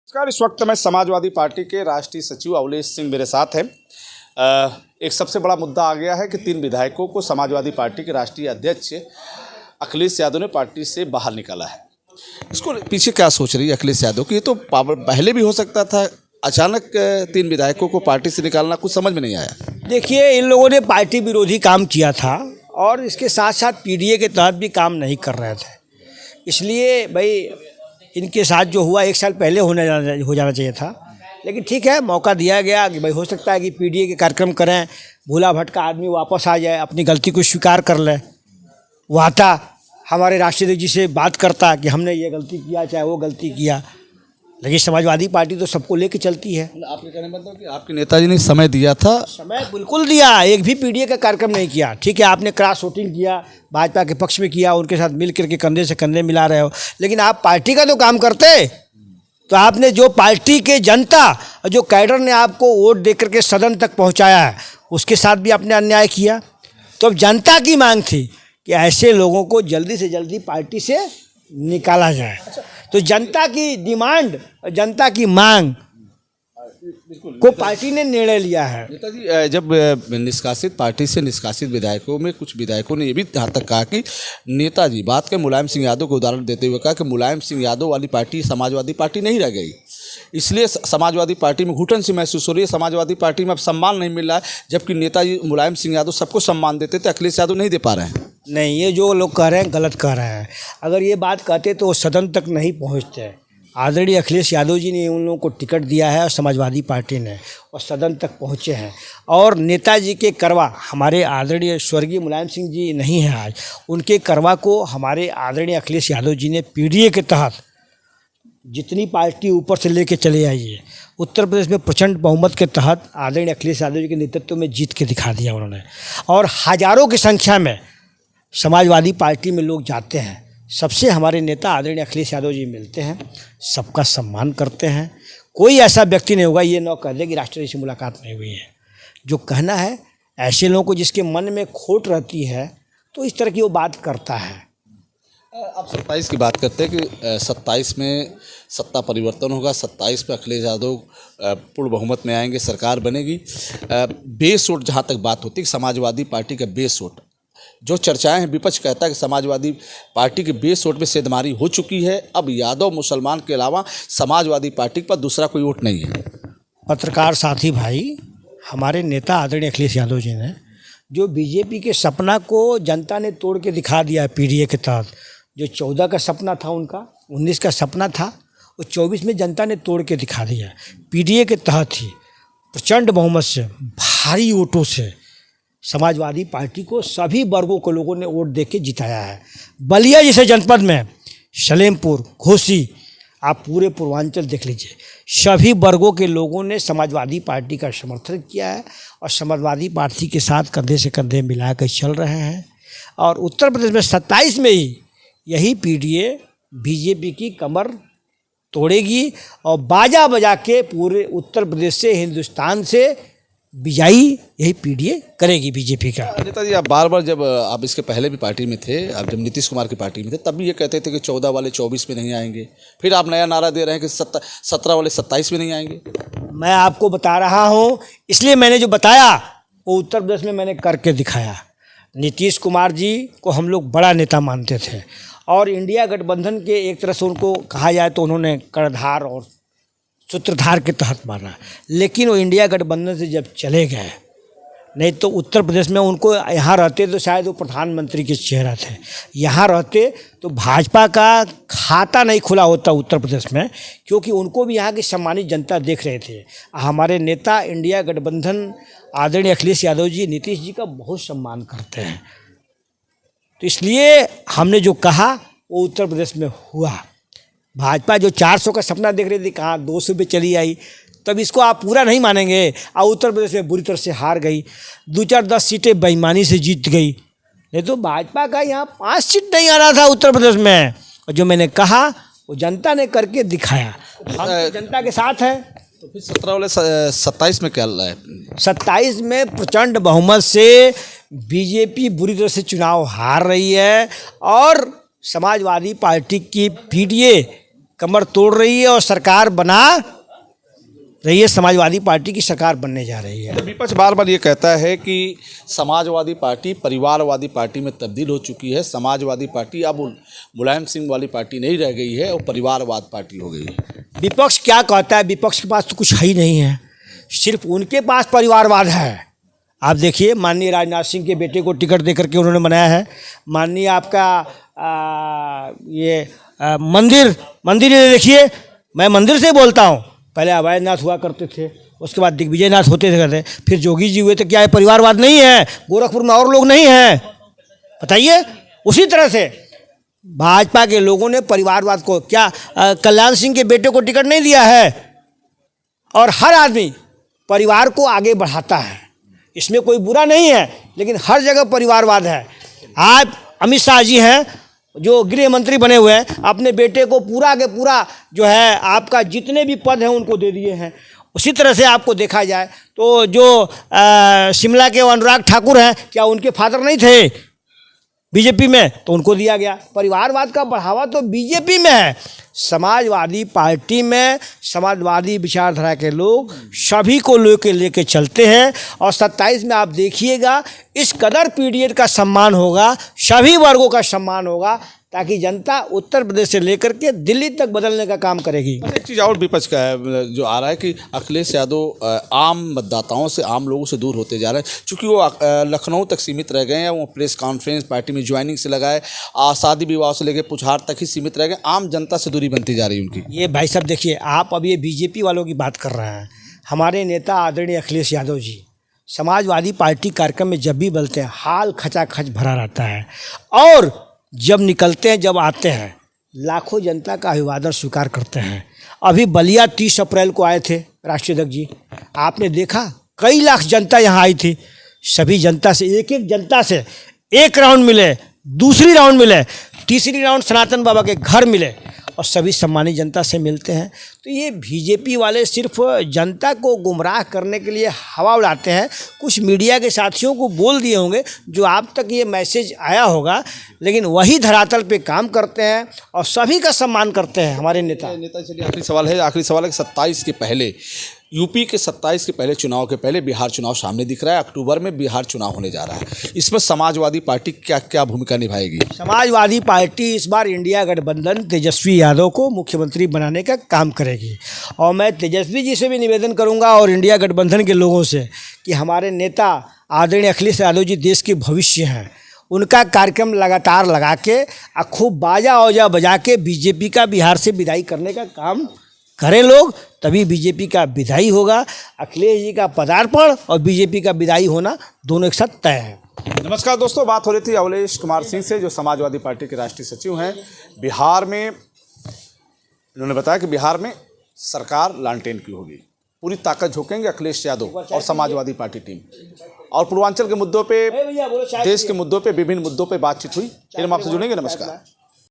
नमस्कार। इस वक्त मैं समाजवादी पार्टी के राष्ट्रीय सचिव अवलेश सिंह मेरे साथ हैं। एक सबसे बड़ा मुद्दा आ गया है कि 3 विधायकों को समाजवादी पार्टी के राष्ट्रीय अध्यक्ष अखिलेश यादव ने पार्टी से बाहर निकाला है। इसको पीछे क्या सोच रही है अखिलेश यादव की? ये तो पहले भी हो सकता था, अचानक 3 विधायकों को पार्टी से निकालना कुछ समझ में नहीं आया। देखिए, इन लोगों ने पार्टी विरोधी काम किया था और इसके साथ साथ पीडीए के तहत भी काम नहीं कर रहे थे। इसलिए भाई इनके साथ जो हुआ 1 साल पहले हो जाना चाहिए था, लेकिन ठीक है, मौका दिया गया कि भाई हो सकता है कि पीडीए के कार्यक्रम करें, भूला भटका आदमी वापस आ जाए, अपनी गलती को स्वीकार कर ले। वो आता हमारे राष्ट्रीय जी से बात करता कि हमने ये गलती किया, चाहे वो गलती किया। लेकिन समाजवादी पार्टी तो सबको लेके चलती है। आपके कहने मतलब कि आपके नेताजी ने समय दिया था? समय बिल्कुल दिया, एक भी पीडीए का कार्यक्रम नहीं किया। ठीक है, आपने क्रॉस वोटिंग किया, भाजपा के पक्ष में किया, उनके साथ मिल करके कंधे से कंधे मिला रहे हो, लेकिन आप पार्टी का तो काम करते। तो आपने जो पार्टी के जनता और जो कैडर ने आपको वोट दे करके सदन तक पहुंचाया है, उसके साथ भी आपने अन्याय किया। तो अब जनता की मांग थी कि ऐसे लोगों को जल्दी से जल्दी पार्टी से निकाला जाए। तो जनता की डिमांड, जनता की मांग को पार्टी ने निर्णय लिया है। नेताजी, जब निष्कासित पार्टी से निष्कासित विधायकों में कुछ विधायकों ने ये भी यहाँ तक कहा कि नेताजी, बात के मुलायम सिंह यादव को उदाहरण देते हुए कहा कि मुलायम सिंह यादव वाली पार्टी समाजवादी पार्टी नहीं रह गई, इसलिए समाजवादी पार्टी में घुटन सी महसूस हो रही है, समाजवादी पार्टी में अब सम्मान नहीं मिल रहा है। जबकि नेताजी मुलायम सिंह यादव सबको सम्मान देते थे, अखिलेश यादव नहीं दे पा रहे हैं। नहीं, ये जो लोग कह रहे हैं गलत कह रहे हैं। अगर ये बात कहते तो वो सदन तक नहीं पहुंचते। आदरणीय अखिलेश यादव जी ने उन लोगों को टिकट दिया है और समाजवादी पार्टी ने, और सदन तक पहुंचे हैं। और नेताजी के करवा, हमारे आदरणीय स्वर्गीय मुलायम सिंह जी नहीं हैं आज, उनके करवा को हमारे आदरणीय अखिलेश यादव जी ने पीडीए के तहत जितनी पार्टी ऊपर से लेके चले आइए, उत्तर प्रदेश में प्रचंड बहुमत के तहत आदरणीय अखिलेश यादव जी के नेतृत्व में जीत के दिखा दिया उन्होंने। और हज़ारों की संख्या में समाजवादी पार्टी में लोग जाते हैं। सबसे हमारे नेता आदरणीय अखिलेश यादव जी मिलते हैं, सबका सम्मान करते हैं। कोई ऐसा व्यक्ति नहीं होगा ये न कह दे कि राष्ट्रपति से मुलाकात नहीं हुई है। जो कहना है, ऐसे लोगों को जिसके मन में खोट रहती है तो इस तरह की वो बात करता है। अब 27 की बात करते हैं कि 27 में सत्ता परिवर्तन होगा, 27 में अखिलेश यादव पूर्ण बहुमत में आएंगे, सरकार बनेगी। बेस वोट जहाँ तक बात होती है, समाजवादी पार्टी का बेस वोट, जो चर्चाएं हैं, विपक्ष कहता है कि समाजवादी पार्टी के बेस वोट में सेंधमारी हो चुकी है, अब यादव मुसलमान के अलावा समाजवादी पार्टी पर दूसरा कोई वोट नहीं है। पत्रकार साथी भाई, हमारे नेता आदरणीय अखिलेश यादव जी ने जो बीजेपी के सपना को जनता ने तोड़ के दिखा दिया है पीडीए के तहत। जो 14 का सपना था उनका, 19 का सपना था, वो 24 में जनता ने तोड़ के दिखा दिया। पीडीए के तहत ही प्रचंड बहुमत से, भारी वोटों से समाजवादी पार्टी को सभी वर्गों के लोगों ने वोट दे के जिताया है। बलिया जैसे जनपद में, सलेमपुर, घोसी, आप पूरे पूर्वांचल देख लीजिए, सभी वर्गों के लोगों ने समाजवादी पार्टी का समर्थन किया है और समाजवादी पार्टी के साथ कंधे से कंधे मिलाकर चल रहे हैं। और उत्तर प्रदेश में 27 में ही यही पीडीए बीजेपी की कमर तोड़ेगी और बाजा बजा के पूरे उत्तर प्रदेश से, हिंदुस्तान से बिजाई यही पीडीए करेगी बीजेपी का। नेताजी, आप बार बार, जब आप इसके पहले भी पार्टी में थे, आप जब नीतीश कुमार की पार्टी में थे, तब भी ये कहते थे कि 14 वाले 24 में नहीं आएंगे। फिर आप नया नारा दे रहे हैं कि 17 वाले 27 में नहीं आएंगे। मैं आपको बता रहा हूँ, इसलिए मैंने जो बताया वो उत्तर प्रदेश में मैंने करके दिखाया। नीतीश कुमार जी को हम लोग बड़ा नेता मानते थे और इंडिया गठबंधन के एक तरह से उनको कहा जाए तो उन्होंने कर्णधार और सूत्रधार के तहत माना। लेकिन वो इंडिया गठबंधन से जब चले गए, नहीं तो उत्तर प्रदेश में उनको यहाँ रहते तो शायद वो प्रधानमंत्री के चेहरा थे, यहाँ रहते तो भाजपा का खाता नहीं खुला होता उत्तर प्रदेश में, क्योंकि उनको भी यहाँ की सम्मानित जनता देख रहे थे। हमारे नेता इंडिया गठबंधन आदरणीय अखिलेश यादव जी नीतीश जी का बहुत सम्मान करते हैं। तो इसलिए हमने जो कहा वो उत्तर प्रदेश में हुआ। भाजपा जो 400 का सपना देख रही थी, कहाँ 200 पे चली आई। तब इसको आप पूरा नहीं मानेंगे। और उत्तर प्रदेश में बुरी तरह से हार गई, 2-4-10 सीटें बेईमानी से जीत गई। नहीं तो भाजपा का यहाँ 5 सीट नहीं आना था उत्तर प्रदेश में। और जो मैंने कहा वो जनता ने करके दिखाया। हम तो जनता के साथ हैं। तो फिर 17 वाले 27 में क्या है? 27 में प्रचंड बहुमत से बीजेपी बुरी तरह से चुनाव हार रही है और समाजवादी पार्टी की पीडीए कमर तोड़ रही है और सरकार बना रही है, समाजवादी पार्टी की सरकार बनने जा रही है। तो विपक्ष बार बार ये कहता है कि समाजवादी पार्टी परिवारवादी पार्टी में तब्दील हो चुकी है। समाजवादी पार्टी अब मुलायम सिंह वाली पार्टी नहीं रह गई है और परिवारवाद पार्टी हो गई है। विपक्ष क्या कहता है? विपक्ष के पास तो कुछ है ही नहीं है, सिर्फ उनके पास परिवारवाद है। आप देखिए, माननीय राजनाथ सिंह के बेटे को टिकट दे करके उन्होंने बनाया है। माननीय आपका मंदिर ये देखिए, मैं मंदिर से बोलता हूँ। पहले अभयनाथ हुआ करते थे, उसके बाद दिग्विजय नाथ होते थे, फिर जोगी जी हुए। तो क्या है, परिवारवाद नहीं है? गोरखपुर में और लोग नहीं हैं, बताइए। उसी तरह से भाजपा के लोगों ने परिवारवाद को क्या कल्याण सिंह के बेटे को टिकट नहीं दिया है? और हर आदमी परिवार को आगे बढ़ाता है, इसमें कोई बुरा नहीं है, लेकिन हर जगह परिवारवाद है। आज अमित शाह जी हैं जो गृह मंत्री बने हुए हैं, अपने बेटे को पूरा के पूरा जो है आपका जितने भी पद हैं उनको दे दिए हैं। उसी तरह से आपको देखा जाए तो जो शिमला के अनुराग ठाकुर हैं, क्या उनके फादर नहीं थे बीजेपी में? तो उनको दिया गया। परिवारवाद का बढ़ावा तो बीजेपी में है। समाजवादी पार्टी में समाजवादी विचारधारा के लोग सभी को लेके चलते हैं। और 27 में आप देखिएगा, इस कदर पीडीएड का सम्मान होगा, सभी वर्गों का सम्मान होगा, ताकि जनता उत्तर प्रदेश से लेकर के दिल्ली तक बदलने का काम करेगी। एक चीज़ और विपक्ष का है जो आ रहा है कि अखिलेश यादव आम मतदाताओं से, आम लोगों से दूर होते जा रहे हैं, क्योंकि वो लखनऊ तक सीमित रह गए हैं। वो प्रेस कॉन्फ्रेंस पार्टी में ज्वाइनिंग से लगाए, शादी विवाह से लेकर पुछार तक ही सीमित रह गए। आम जनता से दूरी बनती जा रही है उनकी। ये भाई साहब देखिए, आप अब ये बीजेपी वालों की बात कर रहे हैं। हमारे नेता आदरणीय अखिलेश यादव जी समाजवादी पार्टी कार्यक्रम में जब भी बोलते हैं, हाल खचाखच भरा रहता है। और जब निकलते हैं, जब आते हैं, लाखों जनता का अभिवादन स्वीकार करते हैं। अभी बलिया 30 अप्रैल को आए थे राष्ट्रीय अध्यक्ष जी, आपने देखा कई लाख जनता यहाँ आई थी। सभी जनता से एक जनता से एक राउंड मिले, दूसरी राउंड मिले, तीसरी राउंड सनातन बाबा के घर मिले, और सभी सम्मानित जनता से मिलते हैं। तो ये बीजेपी वाले सिर्फ जनता को गुमराह करने के लिए हवा उड़ाते हैं। कुछ मीडिया के साथियों को बोल दिए होंगे जो आप तक ये मैसेज आया होगा, लेकिन वही धरातल पे काम करते हैं और सभी का सम्मान करते हैं हमारे नेता। चलिए आखिरी सवाल है कि 27 के पहले, यूपी के 27 के पहले चुनाव के पहले बिहार चुनाव सामने दिख रहा है। अक्टूबर में बिहार चुनाव होने जा रहा है। इसमें समाजवादी पार्टी क्या क्या भूमिका निभाएगी? समाजवादी पार्टी इस बार इंडिया गठबंधन तेजस्वी यादव को मुख्यमंत्री बनाने का काम करेगी। और मैं तेजस्वी जी से भी निवेदन करूंगा और इंडिया गठबंधन के लोगों से कि हमारे नेता आदरणीय अखिलेश यादव जी देश के भविष्य हैं। उनका कार्यक्रम लगातार लगा के खूब बाजा औजा बजा के बीजेपी का बिहार से विदाई करने का काम करें लोग, तभी बीजेपी का विदाई होगा। अखिलेश जी का पदार्पण और बीजेपी का विदाई होना दोनों एक साथ तय है। नमस्कार दोस्तों, बात हो रही थी अवलेश कुमार सिंह से, जो समाजवादी पार्टी के राष्ट्रीय सचिव हैं। बिहार में इन्होंने बताया कि बिहार में सरकार लालटेन की होगी। पूरी ताकत झोंकेंगे अखिलेश यादव और समाजवादी पार्टी टीम। और पूर्वांचल के मुद्दों पे, देश के मुद्दों पे, विभिन्न मुद्दों पे बातचीत हुई। फिर हम आपसे जुड़ेंगे। नमस्कार।